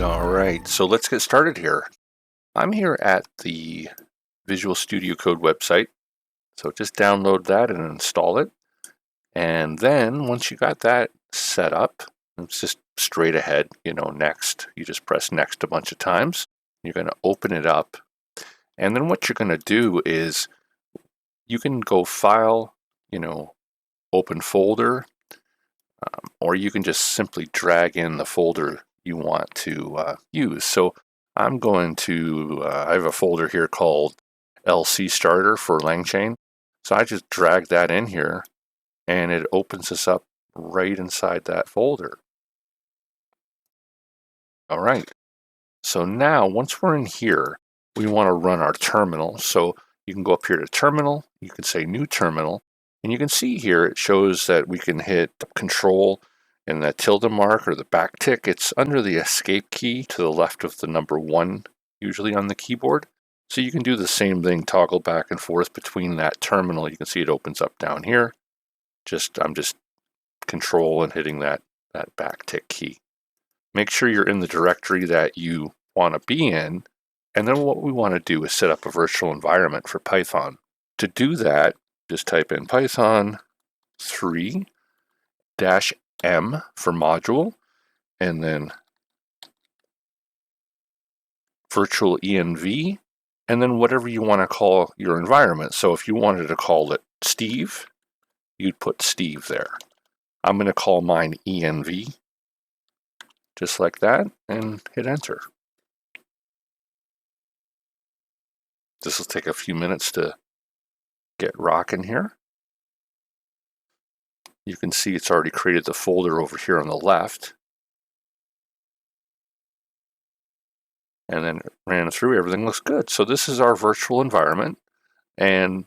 All right, so let's get started here. I'm here at the Visual Studio Code website. So just download that and install it. And then once you got that set up, it's just straight ahead, next. You just press next a bunch of times. You're going to open it up. And then what you're going to do is you can go File, open folder, or you can just simply drag in the folder you want to use. So I'm going to, I have a folder here called LC Starter for LangChain. So I just drag that in here and it opens us up right inside that folder. All right. So now once we're in here, we want to run our terminal. So you can go up here to terminal, you can say new terminal, and you can see here it shows that we can hit Control and the tilde mark or the back tick. It's under the escape key to the left of the number 1 usually on the keyboard. So you can do the same thing, toggle back and forth between that terminal. You can see it opens up down here. I'm just Control and hitting that back tick key. Make sure you're in the directory that you want to be in. And then what we want to do is set up a virtual environment for Python. To do that, just type in Python 3-M for module, and then virtual env, and then whatever you want to call your environment. So if you wanted to call it Steve, you'd put Steve there. I'm going to call mine env, just like that, and hit enter. This will take a few minutes to get rocking here. You can see it's already created the folder over here on the left. And then it ran through, everything looks good. So this is our virtual environment, and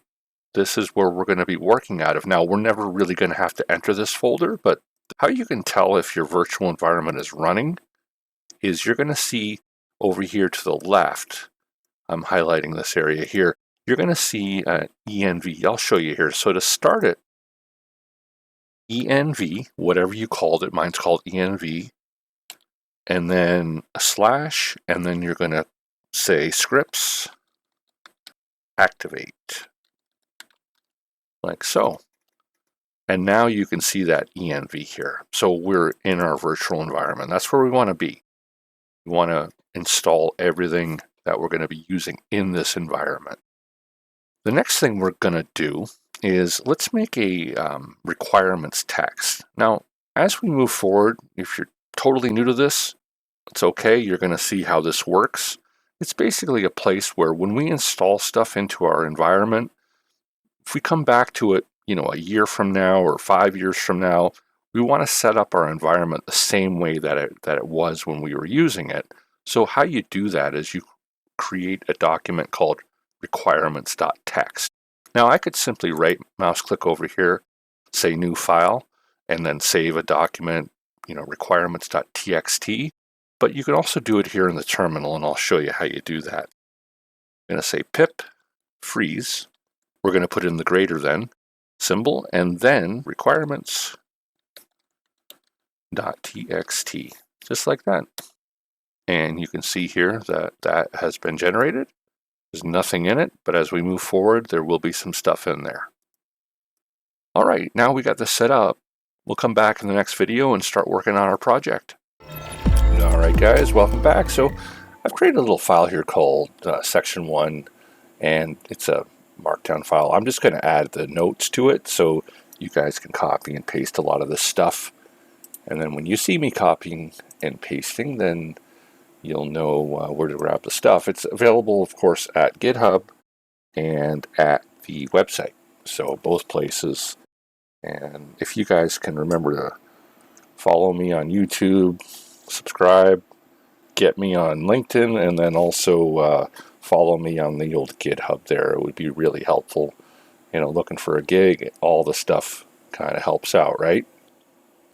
this is where we're going to be working out of. Now, we're never really going to have to enter this folder, but how you can tell if your virtual environment is running is you're going to see over here to the left, I'm highlighting this area here, you're going to see env. I'll show you here. So to start it, env, whatever you called it, mine's called env, and then a slash, and then you're going to say scripts activate, like so. And now you can see that env here. So we're in our virtual environment. That's where we want to be. We want to install everything that we're going to be using in this environment. The next thing we're going to do is let's make a requirements text. Now, as we move forward, if you're totally new to this, it's okay. You're going to see how this works. It's basically a place where when we install stuff into our environment, if we come back to it, a year from now or 5 years from now, we want to set up our environment the same way that it was when we were using it. So how you do that is you create a document called requirements.txt. Now I could simply mouse click over here, say new file, and then save a document, requirements.txt. But you can also do it here in the terminal, and I'll show you how you do that. I'm going to say pip freeze. We're going to put in the greater than symbol, and then requirements.txt, just like that. And you can see here that has been generated. There's nothing in it, but as we move forward, there will be some stuff in there. All right, now we got this set up. We'll come back in the next video and start working on our project. All right, guys, welcome back. So I've created a little file here called section 1, and it's a markdown file. I'm just going to add the notes to it so you guys can copy and paste a lot of this stuff. And then when you see me copying and pasting, then you'll know where to grab the stuff. It's available, of course, at GitHub and at the website. So both places. And if you guys can remember to follow me on YouTube, subscribe, get me on LinkedIn, and then also follow me on the old GitHub there. It would be really helpful. Looking for a gig, all the stuff kind of helps out, right?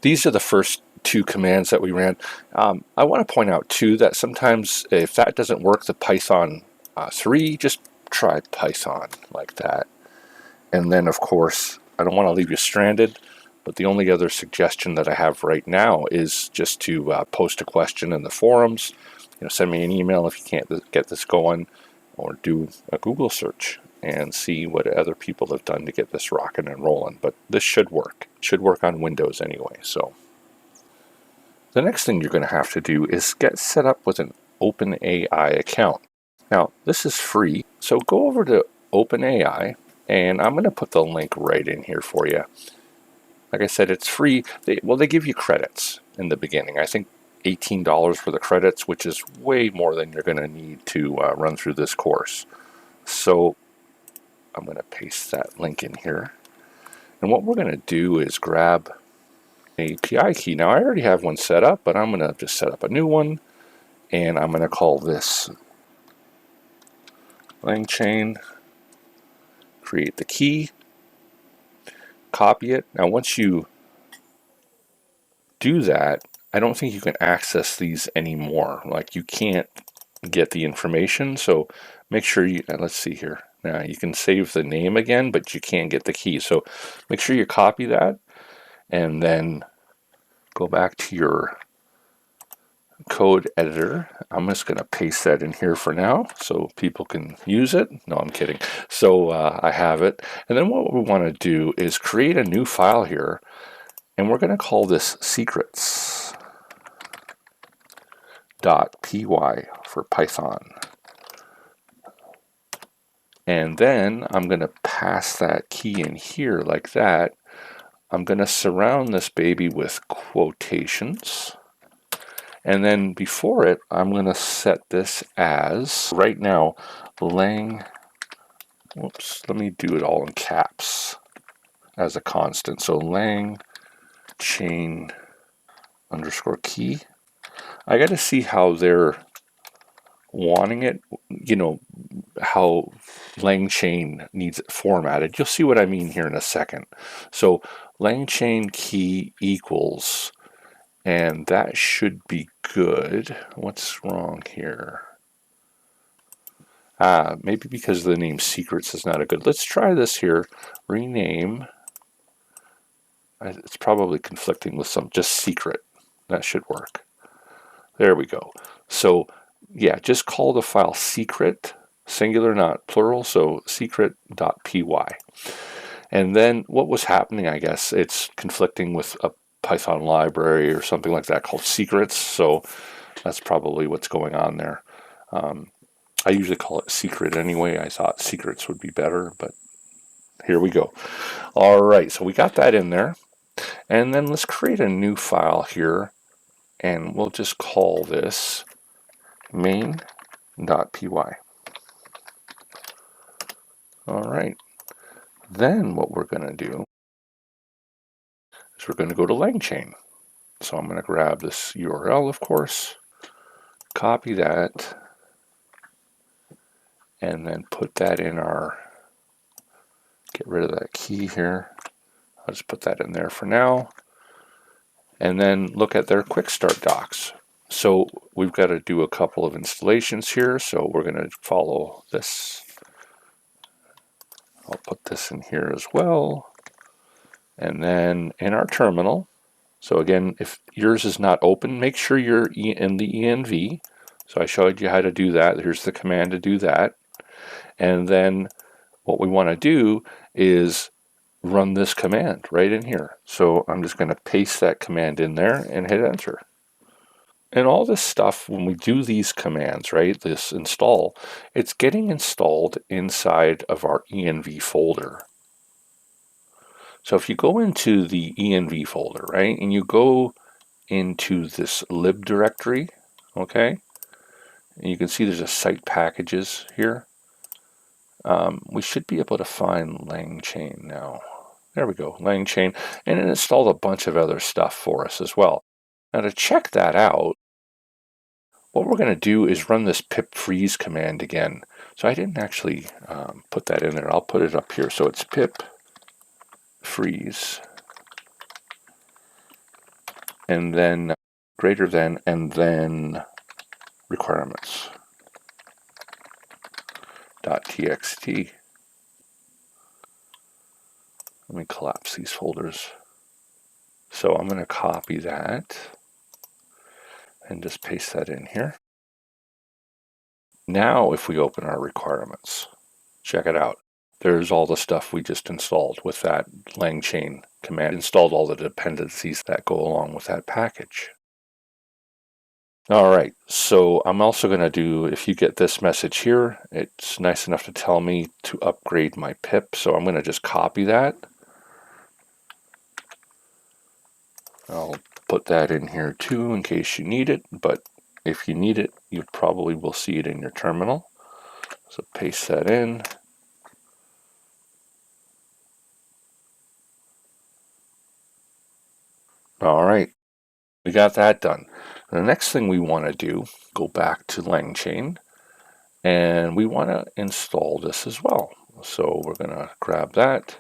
These are the first 2 commands that we ran. I want to point out too that sometimes if that doesn't work, the Python 3, just try Python like that. And then of course, I don't want to leave you stranded, But the only other suggestion that I have right now is just to post a question in the forums. Send me an email if you can't get this going, or do a Google search and see what other people have done to get this rocking and rolling. But this should work. It should work on Windows anyway. So the next thing you're going to have to do is get set up with an OpenAI account. Now, this is free, so go over to OpenAI, and I'm going to put the link right in here for you. Like I said, it's free. They give you credits in the beginning. I think $18 for the credits, which is way more than you're going to need to run through this course. So I'm going to paste that link in here. And what we're going to do is grab an API key. Now, I already have one set up, but I'm going to just set up a new one. And I'm going to call this LangChain. Create the key. Copy it. Now, once you do that, I don't think you can access these anymore. Like, you can't get the information. So make sure you, let's see here. Now you can save the name again, but you can't get the key. So make sure you copy that and then go back to your code editor. I'm just going to paste that in here for now so people can use it. No, I'm kidding. So I have it. And then what we want to do is create a new file here, and we're going to call this secrets.py for Python. And then I'm going to pass that key in here like that. I'm going to surround this baby with quotations. And then before it, I'm going to set this as, right now, let me do it all in caps as a constant. So LangChain underscore key. I got to see how they're wanting it, how LangChain needs it formatted. You'll see what I mean here in a second. So LangChain key equals, and that should be good. What's wrong here? Maybe because the name secrets is not a good. Let's try this here. Rename. It's probably conflicting with just secret. That should work. There we go. So yeah, just call the file secret, singular, not plural, so secret.py. And then what was happening, I guess, it's conflicting with a Python library or something like that called secrets, so that's probably what's going on there. I usually call it secret anyway. I thought secrets would be better, but here we go. All right, so we got that in there. And then let's create a new file here, and we'll just call this main.py. All right. Then what we're going to do is we're going to go to LangChain. So I'm going to grab this URL, of course, copy that, and then put that in our, get rid of that key here. I'll just put that in there for now. And then look at their quick start docs. So we've got to do a couple of installations here. So we're going to follow this. I'll put this in here as well. And then in our terminal, so again, if yours is not open, make sure you're in the env. So I showed you how to do that. Here's the command to do that. And then what we want to do is run this command right in here. So I'm just going to paste that command in there and hit enter. And all this stuff, when we do these commands, right, this install, it's getting installed inside of our env folder. So if you go into the env folder, right, and you go into this lib directory, okay, and you can see there's a site packages here. We should be able to find LangChain now. There we go, LangChain, and it installed a bunch of other stuff for us as well. Now to check that out, what we're going to do is run this pip freeze command again. So I didn't actually put that in there. I'll put it up here. So it's pip freeze, and then greater than, and then requirements .txt. Let me collapse these folders. So I'm going to copy that and just paste that in here. Now if we open our requirements, check it out. There's all the stuff we just installed with that LangChain command. Installed all the dependencies that go along with that package. All right, so I'm also going to do, if you get this message here, it's nice enough to tell me to upgrade my pip. So I'm going to just copy that. I'll put that in here too in case you need it, but if you need it, you probably will see it in your terminal. So paste that in. All right, we got that done. The next thing we want to do, go back to LangChain, and we want to install this as well. So we're going to grab that.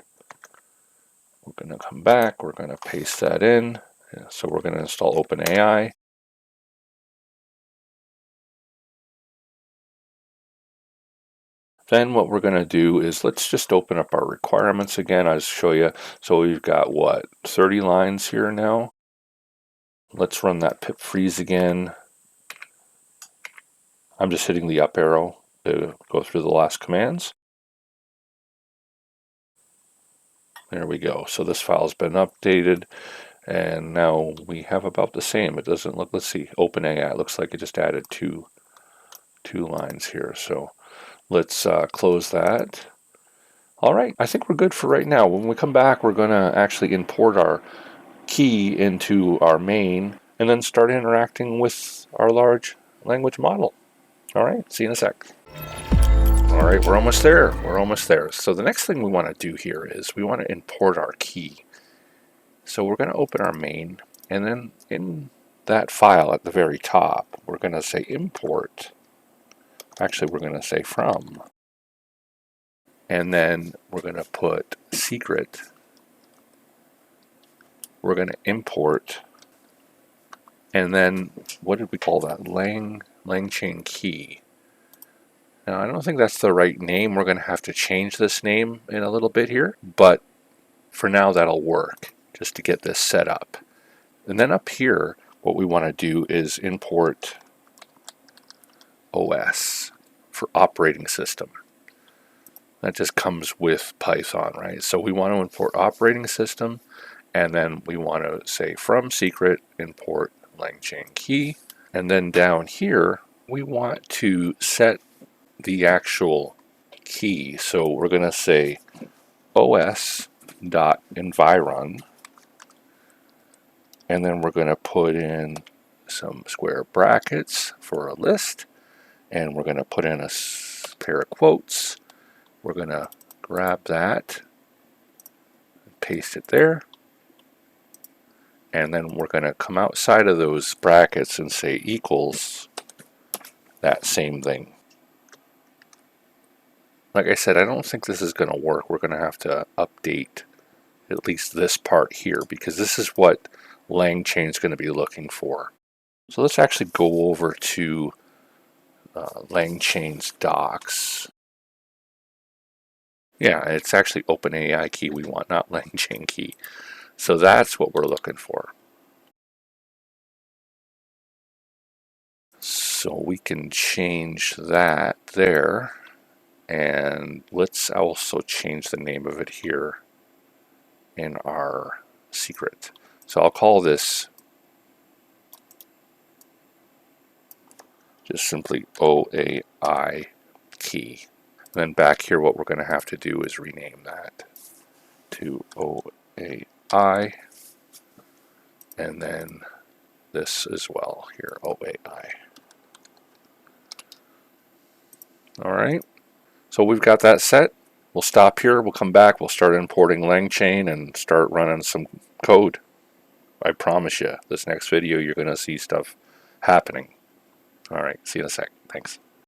We're going to come back. We're going to paste that in. So we're going to install OpenAI. Then what we're going to do is let's just open up our requirements again. I'll show you. So we've got what, 30 lines here now. Let's run that pip freeze again. I'm just hitting the up arrow to go through the last commands. There we go. So this file's been updated, and now we have about the same. It doesn't look, let's see, OpenAI. It looks like it just added two lines here. So let's close that. All right, I think we're good for right now. When we come back, we're going to actually import our key into our main and then start interacting with our large language model. All right, see you in a sec. All right, we're almost there. We're almost there. So the next thing we want to do here is we want to import our key. So we're going to open our main, and then in that file at the very top, we're going to say import. Actually, we're going to say from. And then we're going to put secret. We're going to import. And then, what did we call that? LangChain key. Now, I don't think that's the right name. We're going to have to change this name in a little bit here, but for now that'll work just to get this set up. And then up here, what we want to do is import OS for operating system. That just comes with Python, right? So we want to import operating system, and then we want to say from secret import LangChain key. And then down here, we want to set the actual key. So we're going to say os.environ, and then we're going to put in some square brackets for a list, and we're going to put in a pair of quotes. We're going to grab that, paste it there, and then we're going to come outside of those brackets and say equals that same thing. Like I said, I don't think this is going to work. We're going to have to update at least this part here, because this is what LangChain is going to be looking for. So let's actually go over to LangChain's docs. Yeah, it's actually OpenAI key we want, not LangChain key. So that's what we're looking for. So we can change that there. And let's also change the name of it here in our secret. So I'll call this just simply OAI key. And then back here, what we're going to have to do is rename that to OAI. And then this as well here, OAI. All right. So we've got that set. We'll stop here. We'll come back. We'll start importing LangChain and start running some code. I promise you, this next video, you're going to see stuff happening. All right. See you in a sec. Thanks.